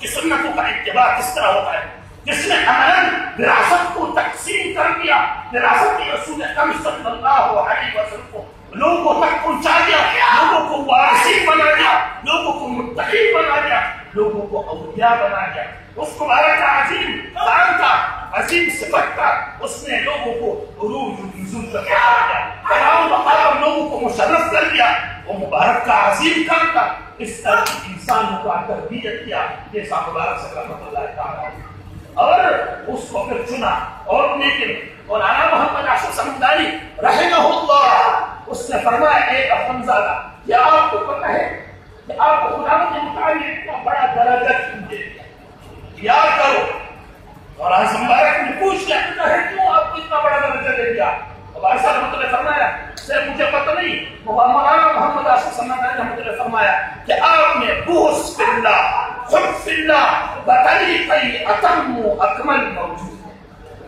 کی سنتوں کا اتباع کس طرح ہوتا ہے، جس نے عملاً وراثت کو تقسیم کر دیا، وراثت رسول اکرم صلی اللہ علیہ وسلم کو لوگوں تک پہنچا دیا، لوگوں کو وارثین بنا دیا، لوگوں کو متقی بنا دیا، لوگوں کو اولیاء بنا دیا۔ اس کو مبارک کا عظیم کام تھا، عظیم صفت تھا، اس نے لوگوں کو عروج نزول پر پہنچا دیا، تمام مقام لوگوں کو مشرف کر دیا۔ وہ مبارک کا عظیم کام تھا، اس طرح انسانوں کا تربیت کیا جیسا مبارک سے رحمۃ اللہ تعالیٰ، اور اس کو پھر چنا۔ اور لیکن مولانا محمد عاشق سمندانی رحمہ اللہ اس نے فرمایا ایک اخنزادہ، کیا آپ کو پتہ ہے کہ آپ کو خدا کے مطابق اتنا بڑا درجہ کیوں دے دیا؟ یاد کرو۔ اور اعظم مبارک نے پوچھ لیا پتہ ہے کیوں آپ کو اتنا بڑا درجہ دے دیا؟ بارش رحمۃ اللہ فرمایا سے مجھے پتہ نہیں، مولانا محمد عاشق سمندانی رحمۃ اللہ فرمایا کہ آپ نے بغض فی اللہ حب فی اللہ بطریقی اتم و اکمل موجود ہے،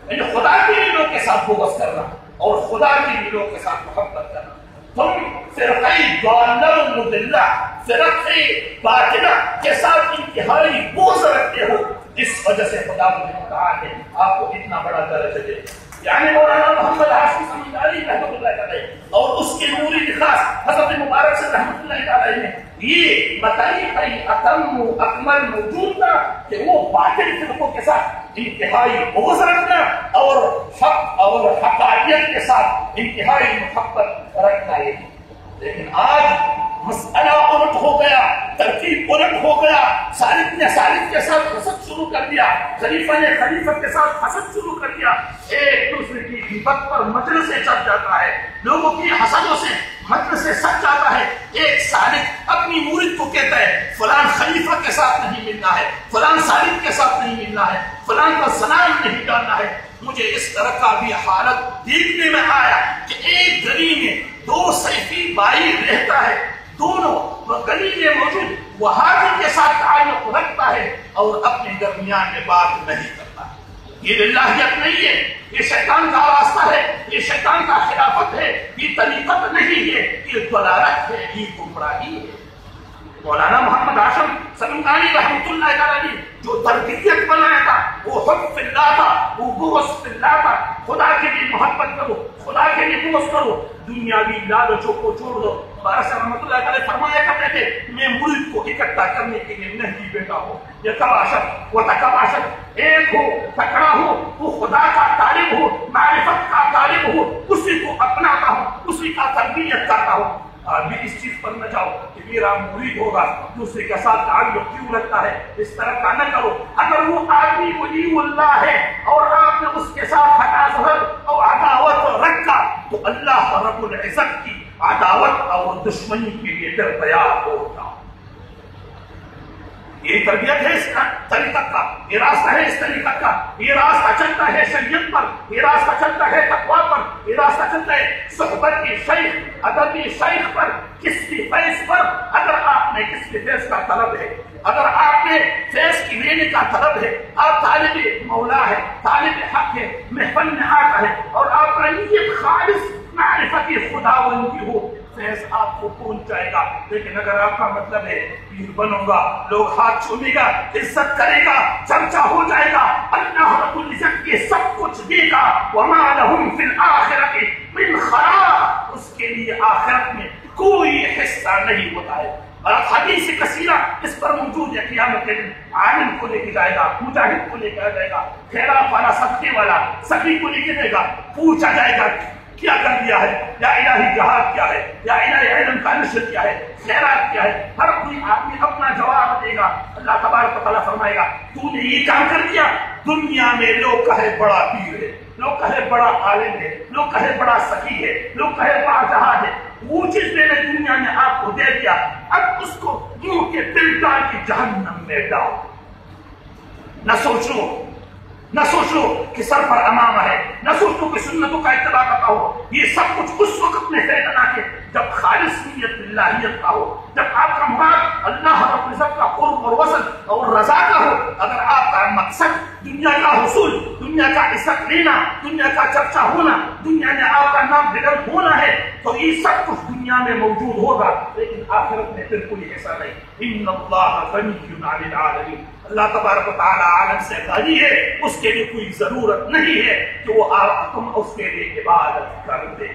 یعنی خدا کے دلوں کے ساتھ بغض کرنا اور خدا کے دلوں کے ساتھ محبت کرنا۔ تم فرقی ضالہ و مضلہ، فرقی باطلہ کے ساتھ انتہائی بغض رکھتے ہو، اس وجہ سے خدا نے کہا ہے آپ کو اتنا بڑا درجہ دے۔ یعنی مولانا محمد عاشق سمندانی رحمۃ اللہ علیہ اور اس کے نوری نخاس حضرت مبارک سے رحمۃ اللہ علیہ نے یہ بطریقی اتم و اکمل موجود تھا کہ وہ باطل فرقوں کے ساتھ انتہائی بغض رکھنا اور حق اور حقانیت کے ساتھ انتہائی محبت رکھنا ہے۔ لیکن آج مسئلہ الٹ ہو گیا، ترتیب الٹ ہو گیا، سالک نے سالک کے ساتھ حسد شروع کر دیا، خلیفہ نے خلیفہ کے ساتھ حسد شروع کر دیا، ایک دوسرے کی غیبت پر مجلسیں چل جاتا ہے، لوگوں کی حسدوں سے مجلسیں سچ جاتا ہے۔ ایک سالک اپنی مرید کو کہتا ہے فلان خلیفہ کے ساتھ نہیں ملنا ہے، فلان سالک کے ساتھ نہیں ملنا ہے، فلان کا سلام نہیں ڈالنا ہے۔ مجھے اس طرح کا بھی حالت دیکھنے میں آیا کہ ایک گلی میں دو سیفی بھائی رہتا ہے، دونوں گلی میں موجود وہابی کے ساتھ تعلق رکھتا ہے اور اپنے درمیان میں بات نہیں کرتا۔ یہ للہیت نہیں ہے، یہ شیطان کا راستہ ہے، یہ شیطان کا خلافت ہے، یہ طریقت نہیں ہے، یہ ضلالت ہے، یہ گمراہی ہے۔ مولانا محمد عاشق سمندانی رحمۃ اللہ علیہ جو تربیت بنایا تھا وہ حب فی اللہ تھا، وہ بغض فی اللہ تھا۔ خدا کے لیے محبت کرو، خدا کے لیے بغض کرو، دنیاوی لالچوں کو چھوڑ دو۔ بارش رحمۃ اللہ علیہ فرمایا کرتے تھے میں مرید کو اکٹھا کرنے کے لیے نہیں بیٹھا ہوں، یہ تباشر وہ تکباشر ایک ہو، تکڑا ہو، وہ خدا کا طالب ہو، معرفت کا طالب ہو، اسی کو اپناتا ہوں، اسی کا تربیت کرتا ہوں۔ بھی اس چیز پر نہ جاؤ کہ میرا مرید ہوگا دوسرے کے ساتھ تعلق کیوں رکھتا ہے، اس طرح کا نہ کرو۔ اگر وہ آدمی ولی اللہ ہے اور آپ نے اس کے ساتھ حسد اور عداوت رکھا تو اللہ رب العزت کی عداوت اور دشمنی کے لیے پھر تیار ہو جاؤ۔ یہ تربیت ہے اس طریقت کا، یہ راستہ ہے اس طریقت کا، یہ راستہ چلتا ہے شریعت پر، یہ راستہ چلتا ہے تقویٰ پر، یہ راستہ چلتا ہے صحبت کی شیخ ادبی شیخ پر، کس کی فیض پر۔ اگر آپ نے کس کی فیض کا طلب ہے، اگر آپ نے فیض کی لینے کا طلب ہے، آپ طالب مولا ہے، طالب حق ہے، محفل میں آتا ہے اور آپ کا نیت خالص معرفت خداوندی ہو، فیض آپ کو پہنچ جائے گا۔ لیکن اگر آپ کا مطلب ہے پیر بنوں گا، لوگ ہاتھ چومے گا، عزت کرے گا، چرچا ہو جائے گا، اللہ رب العزت کے سب کچھ دے گا، وما لهم فی الآخرۃ من خلاق، اس کے لیے آخرت میں کوئی حصہ نہیں ہوتا ہے۔ اور حدیث کثیرہ اس پر موجود ہے، قیامت کے دن عالم کو لے کے جائے گا، مجاہد کو لے کے جائے گا، خیرات والا صدقے والا سخی کو لے کے جائے گا، پوچھا جائے گا کیا کر دیا ہے، یا الہی جہاد کیا ہے، یا الہی علم کا نشر کیا ہے، خیرات کیا ہے۔ ہر کوئی آدمی اپنا جواب دے گا۔ اللہ تبارک و تعالیٰ فرمائے گا تو نے یہ کام کر دیا، دنیا میں لوگ کہے بڑا پیر ہے، لوگ کہے بڑا عالم ہے، لوگ کہے بڑا سخی ہے، لوگ کہے بڑا جہاد ہے، وہ چیز میں نے دنیا میں آپ کو دے دیا، اب اس کو منہ کے دل ڈال کے جہنم میں ڈال۔ نہ سوچ لو کہ سر پر امامہ ہے، نہ سوچ لو کہ سنتوں کا اتباع کرتا ہو، یہ سب کچھ اس وقت میں فائدہ نہ کہ جب خالص نیت اللہیت کا ہو، جب آپ کا مراد اللہ رب العزت کا قرب اور وصل اور رضا کا ہو۔ اگر آپ کا مقصد دنیا کا حصول، دنیا دنیا کا عزت لینا، دنیا کا چرچا ہونا، دنیا میں آپ کا نام بلند ہونا ہے تو یہ سب کچھ دنیا میں موجود ہوگا، لیکن آخرت میں پھر کوئی ایسا نہیں۔ ان اللہ غنی عن العالمین، اللہ تبارک و تعالی عالم سے غنی ہے، اس کے لیے کوئی ضرورت نہیں ہے کہ وہ تم اس کے لیے عبادت کر دے۔